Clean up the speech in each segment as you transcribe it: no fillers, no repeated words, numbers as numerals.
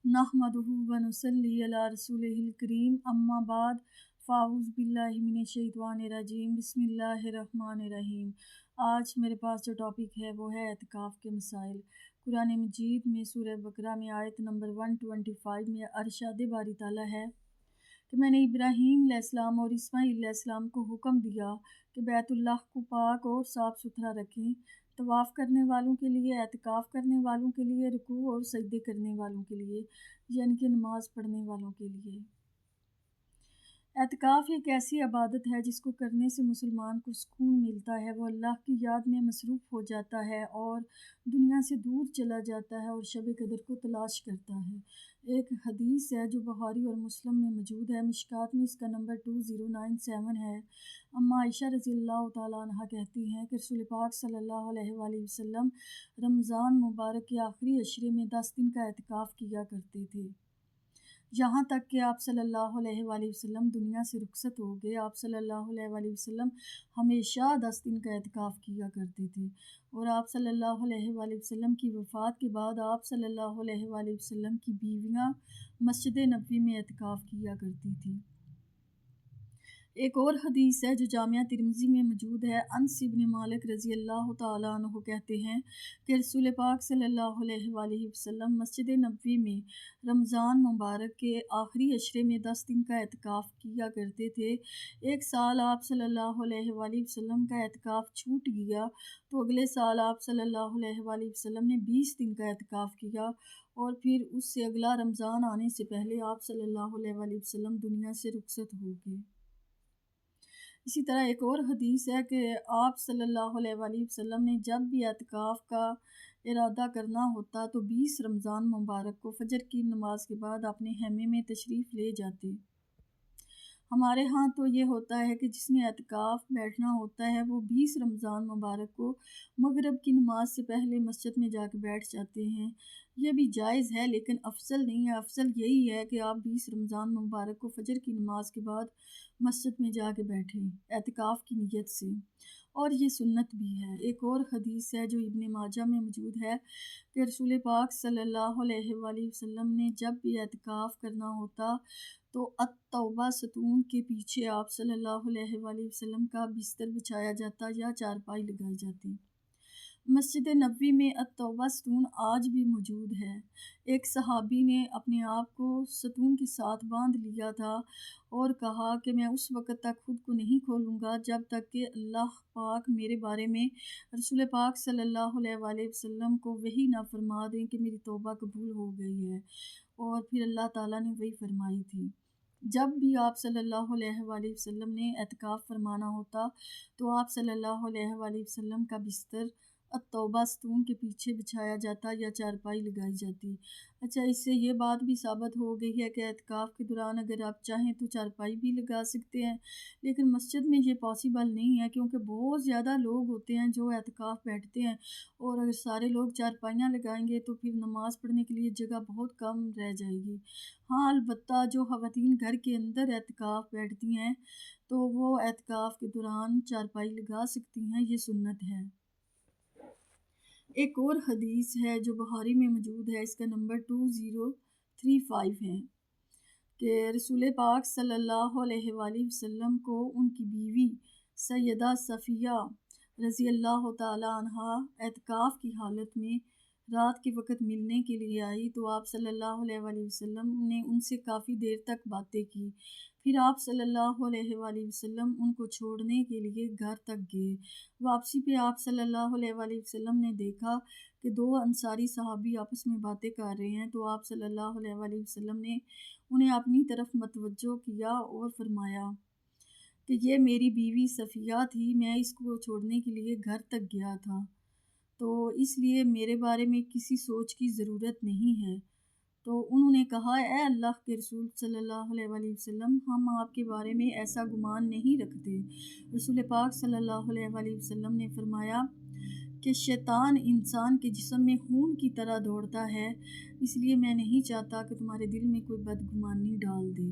नहमदुहु व नुसल्ली अला रसूलिहिल करीम अम्मा बाद फ़ाऊज़ बिल्लाहि मिनश्शैतानिर्रजीम बिस्मिल्लाहिर्रहमानिर्रहीम। आज मेरे पास जो टॉपिक है वो है एतिकाफ़ के मसाइल। कुरान मजीद में सूरह बकरा में आयत नंबर 125 में अरशाद बारी ताला है कि मैंने इब्राहीम अलैहिस्सलाम और इस्माईल अलैहिस्सलाम को हुक्म दिया कि बैतुल्लाह को पाक और साफ़ सुथरा रखें, तवाफ़ करने वालों के लिए, एतिकाफ़ करने वालों के लिए, रुकू और सजदे करने वालों के लिए, यानी कि नमाज़ पढ़ने वालों के लिए। एतिकाफ़ एक ऐसी इबादत है जिसको करने से मुसलमान को सुकून मिलता है, वो अल्लाह की याद में मसरूफ़ हो जाता है और दुनिया से दूर चला जाता है और शब कदर को तलाश करता है। एक हदीस है जो बुखारी और मुस्लिम में मौजूद है, मिशकात में इसका नंबर 2097 है। अम्मा आयशा रज़ियल्लाहु ताला अन्हा कहती हैं कि रसूल पाक सल्लल्लाहु अलैहि वसल्लम रमज़ान मुबारक के आखिरी अशरे में 10 दिन का एतिकाफ़ किया करते थे। यहाँ तक कि आप सल्लल्लाहु अलैहि वसल्लम दुनिया से रुखसत हो गए, आप सल्लल्लाहु अलैहि वसल्लम हमेशा 10 दिन का एतिकाफ़ किया करते थे और आप सल्लल्लाहु अलैहि वसल्लम की वफ़ात के बाद आप सल्लल्लाहु अलैहि वसल्लम की बीवियाँ मस्जिद नबवी में एतिकाफ़ किया करती थी। एक और हदीस है जो जामिया तिरमिज़ी में मौजूद है। अनस इब्न मालिक रज़ियल्लाहु ताला अन्हु कहते हैं कि रसूल पाक सल्लल्लाहु अलैहि वसल्लम मस्जिद नबवी में रमज़ान मुबारक के आखिरी अशरे में 10 दिन का एतिकाफ़ किया करते थे। एक साल आप सल्लल्लाहु अलैहि वसल्लम का एतिकाफ़ छूट गया तो अगले साल आप सल्लल्लाहु अलैहि वसल्लम ने 20 दिन का एतिकाफ़ किया और फिर उससे अगला रमज़ान आने से पहले आप सल्लल्लाहु अलैहि वसल्लम दुनिया से रुखसत हो गए। इसी तरह एक और हदीस है कि आप सल्लल्लाहु अलैहि वसल्लम ने जब भी एतिकाफ़ का इरादा करना होता तो 20 रमज़ान मुबारक को फ़जर की नमाज के बाद अपने खेमे में तशरीफ़ ले जाते। हमारे यहाँ तो ये होता है कि जिसने एतिकाफ़ बैठना होता है वो 20 रमज़ान मुबारक को मगरिब की नमाज से पहले मस्जिद में जाके बैठ जाते हैं। ये भी जायज़ है लेकिन अफजल नहीं है। अफजल यही है कि आप 20 रमज़ान मुबारक को फ़जर की नमाज के बाद मस्जिद में जाके बैठें एतिकाफ़ की नीयत से, और ये सुन्नत भी है। एक और हदीस है जो इब्न माजा में मौजूद है कि रसूल पाक सल्लल्लाहु अलैहि वसल्लम ने जब भी एतिकाफ़ करना होता तो अत-तौबा सतून के पीछे आप सल्लल्लाहु अलैहि वसल्लम का बिस्तर बिछाया जाता या चारपाई लगाई जाती। मस्जिद नबवी में अत-तौबा सतून आज भी मौजूद है। एक सहाबी ने अपने आप को सतून के साथ बांध लिया था और कहा कि मैं उस वक़्त तक खुद को नहीं खोलूँगा जब तक कि अल्लाह पाक मेरे बारे में रसूल पाक सल्लल्लाहु अलैहि वसल्लम को वही ना फरमा दें कि मेरी तौबा कबूल हो गई है। और फिर अल्लाह ताला ने वही फरमाई थी। जब भी आप सल्लल्लाहु अलैहि वसल्लम ने एतिकाफ़ फरमाना होता तो आप सल्लल्लाहु अलैहि वसल्लम का बिस्तर अत-तौबा सतून के पीछे बिछाया जाता या चारपाई लगाई जाती। अच्छा, इससे ये बात भी साबित हो गई है कि एतिकाफ़ के दौरान अगर आप चाहें तो चारपाई भी लगा सकते हैं, लेकिन मस्जिद में ये पॉसिबल नहीं है क्योंकि बहुत ज़्यादा लोग होते हैं जो एतिकाफ़ बैठते हैं और अगर सारे लोग चारपाइयाँ लगाएंगे तो फिर नमाज़ पढ़ने के लिए जगह बहुत कम रह जाएगी। हाँ, अलबत्ता जो ख़वातीन घर के अंदर एतिकाफ़ बैठती हैं तो वो एतिकाफ़ के दौरान चारपाई लगा सकती हैं, ये सुन्नत है। एक और हदीस है जो बुखारी में मौजूद है, इसका नंबर 2035 है कि रसूल पाक सल्लल्लाहु अलैहि वसल्लम को उनकी बीवी सैयदा सफ़िया रज़ियल्लाहु ताला अन्हा एतिकाफ़ की हालत में रात के वक़्त मिलने के लिए आई तो आप सल्लल्लाहु अलैहि वसल्लम ने उनसे काफ़ी देर तक बातें की। फिर आप सल्लल्लाहु अलैहि वसल्लम उनको छोड़ने के लिए घर तक गए। वापसी पे आप सल्लल्लाहु अलैहि वसल्लम ने देखा कि 2 अंसारी सहाबी आपस में बातें कर रहे हैं तो आप सल्लल्लाहु अलैहि वसल्लम ने उन्हें अपनी तरफ मतवज्जो किया और फरमाया कि ये मेरी बीवी सफ़िया थी, मैं इसको छोड़ने के लिए घर तक गया था, तो इसलिए मेरे बारे में किसी सोच की ज़रूरत नहीं है। तो उन्होंने कहा, ए अल्लाह के रसूल सल्लल्लाहु अलैहि वसल्लम, हम आपके बारे में ऐसा गुमान नहीं रखते। रसूल पाक सल्लल्लाहु अलैहि वसल्लम ने फरमाया कि शैतान इंसान के जिस्म में खून की तरह दौड़ता है, इसलिए मैं नहीं चाहता कि तुम्हारे दिल में कोई बदगुमानी डाल दे।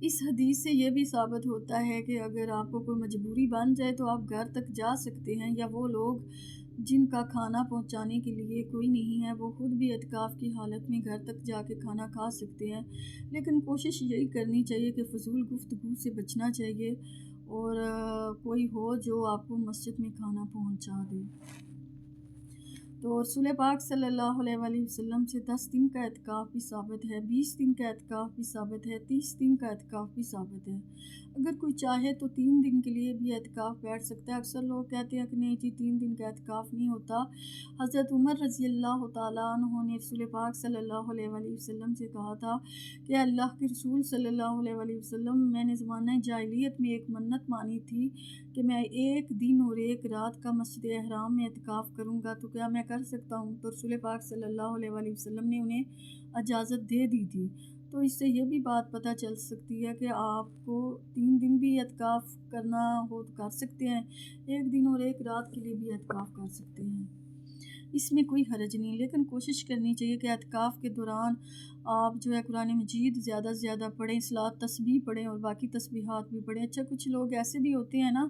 इस हदीस से ये भी साबित होता है कि अगर आपको कोई मजबूरी बन जाए तो आप घर तक जा सकते हैं, या वो लोग جن کا کھانا پہنچانے کے لیے کوئی نہیں ہے، وہ خود بھی اعتکاف کی حالت میں گھر تک جا کے کھانا کھا سکتے ہیں، لیکن کوشش یہی کرنی چاہیے کہ فضول گفتگو سے بچنا چاہیے، اور کوئی ہو جو آپ کو مسجد میں کھانا پہنچا دے۔ تو رسول پاک صلی اللہ علیہ وآلہ وسلم سے 10 دن کا اعتکاف بھی ثابت ہے، 20 دن کا اعتکاف بھی ثابت ہے، 30 دن کا اعتکاف بھی ثابت ہے۔ اگر کوئی چاہے تو 3 دن کے لیے بھی اعتکاف بیٹھ سکتا ہے۔ اکثر لوگ کہتے ہیں کہ نہیں جی 3 دن کا اعتکاف نہیں ہوتا۔ حضرت عمر رضی اللہ تعالیٰ عنہ نے رسول پاک صلی اللہ علیہ وآلہ وسلم سے کہا تھا کہ اللہ کے رسول صلی اللہ علیہ وآلہ وسلم، میں نے زمانہ جاہلیت میں ایک منت مانی تھی کہ میں 1 دن اور 1 رات کا مسجد احرام میں اعتکاف کروں گا، تو کیا میں کر سکتا ہوں؟ تو رسول پاک صلی اللہ علیہ وآلہ وسلم نے انہیں اجازت دے دی تھی۔ تو اس سے یہ بھی بات پتہ چل سکتی ہے کہ آپ کو 3 دن بھی اعتکاف کرنا ہو تو کر سکتے ہیں، 1 دن اور 1 رات کے لیے بھی اعتکاف کر سکتے ہیں، اس میں کوئی حرج نہیں، لیکن کوشش کرنی چاہیے کہ اعتکاف کے دوران آپ جو ہے قرآن مجید زیادہ سے زیادہ پڑھیں، صلاۃ تسبیح پڑھیں اور باقی تسبیحات بھی پڑھیں۔ اچھا کچھ لوگ ایسے بھی ہوتے ہیں نا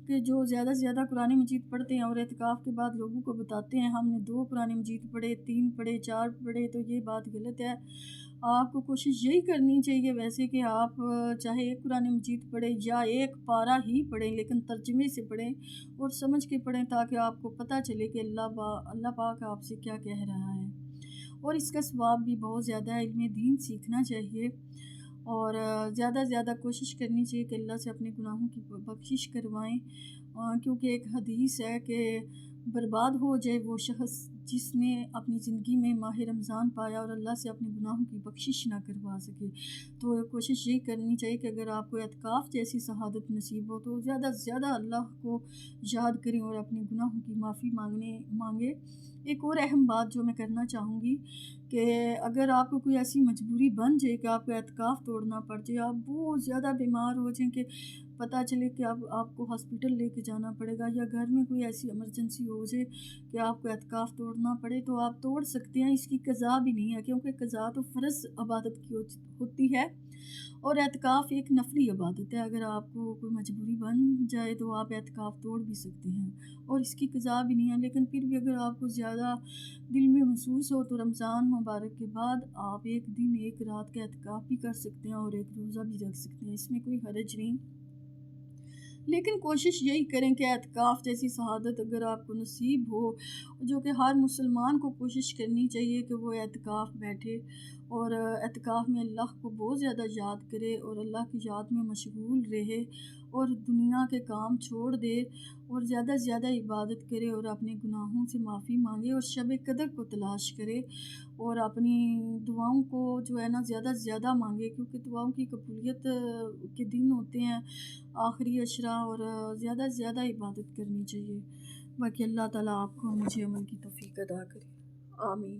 کہ جو زیادہ سے زیادہ قرآن مجید پڑھتے ہیں اور اعتکاف کے بعد لوگوں کو بتاتے ہیں ہم نے 2 قرآن مجید پڑھے، 3 پڑھے، 4 پڑھے، تو یہ بات غلط ہے۔ آپ کو کوشش یہی کرنی چاہیے ویسے کہ آپ چاہے 1 قرآن مجید پڑھیں یا 1 پارہ ہی پڑھیں، لیکن ترجمے سے پڑھیں اور سمجھ کے پڑھیں، تاکہ آپ کو پتہ چلے کہ اللہ پاک آپ سے کیا کہہ رہا ہے۔ اور اس کا ثواب بھی بہت زیادہ ہے، علم دین سیکھنا چاہیے اور زیادہ سے زیادہ کوشش کرنی چاہیے کہ اللہ سے اپنے گناہوں کی بخشش کروائیں، کیونکہ ایک حدیث ہے کہ برباد ہو جائے وہ شخص جس نے اپنی زندگی میں ماہ رمضان پایا اور اللہ سے اپنے گناہوں کی بخشش نہ کروا سکے۔ تو کوشش یہی کرنی چاہیے کہ اگر آپ کو اعتکاف جیسی شہادت نصیب ہو تو زیادہ سے زیادہ اللہ کو یاد کریں اور اپنے گناہوں کی معافی مانگے۔ ایک اور اہم بات جو میں کرنا چاہوں گی کہ اگر آپ کو کوئی ایسی مجبوری بن جائے کہ آپ کو اعتکاف توڑنا پڑ جائے، آپ بہت زیادہ بیمار ہو جائیں کہ پتہ چلے کہ اب آپ کو ہاسپٹل لے کے جانا پڑے گا، یا گھر میں کوئی ایسی ایمرجنسی ہو جائے کہ آپ کو اعتکاف توڑنا پڑے، تو آپ توڑ سکتے ہیں، اس کی قضا بھی نہیں ہے، کیونکہ قضا تو فرض عبادت کی ہوتی ہے اور اعتکاف ایک نفلی عبادت ہے۔ اگر آپ کو کوئی مجبوری بن جائے تو آپ اعتکاف توڑ بھی سکتے ہیں اور اس کی قضا بھی نہیں ہے، لیکن پھر بھی اگر آپ کو زیادہ دل میں محسوس ہو تو رمضان مبارک کے بعد آپ 1 دن 1 رات کا اعتکاف بھی کر سکتے ہیں اور 1 روزہ بھی رکھ سکتے ہیں، اس میں کوئی حرج نہیں، لیکن کوشش یہی کریں کہ اعتکاف جیسی شہادت اگر آپ کو نصیب ہو، جو کہ ہر مسلمان کو کوشش کرنی چاہیے کہ وہ اعتکاف بیٹھے اور اعتکاف میں اللہ کو بہت زیادہ یاد کرے اور اللہ کی یاد میں مشغول رہے اور دنیا کے کام چھوڑ دے اور زیادہ سے زیادہ عبادت کرے اور اپنے گناہوں سے معافی مانگے اور شب قدر کو تلاش کرے اور اپنی دعاؤں کو جو ہے نا زیادہ سے زیادہ مانگے، کیونکہ دعاؤں کی قبولیت کے دن ہوتے ہیں آخری عشرہ، اور زیادہ سے زیادہ عبادت کرنی چاہیے۔ باقی اللہ تعالیٰ آپ کو مجھے عمل کی توفیق عطا کرے، آمین۔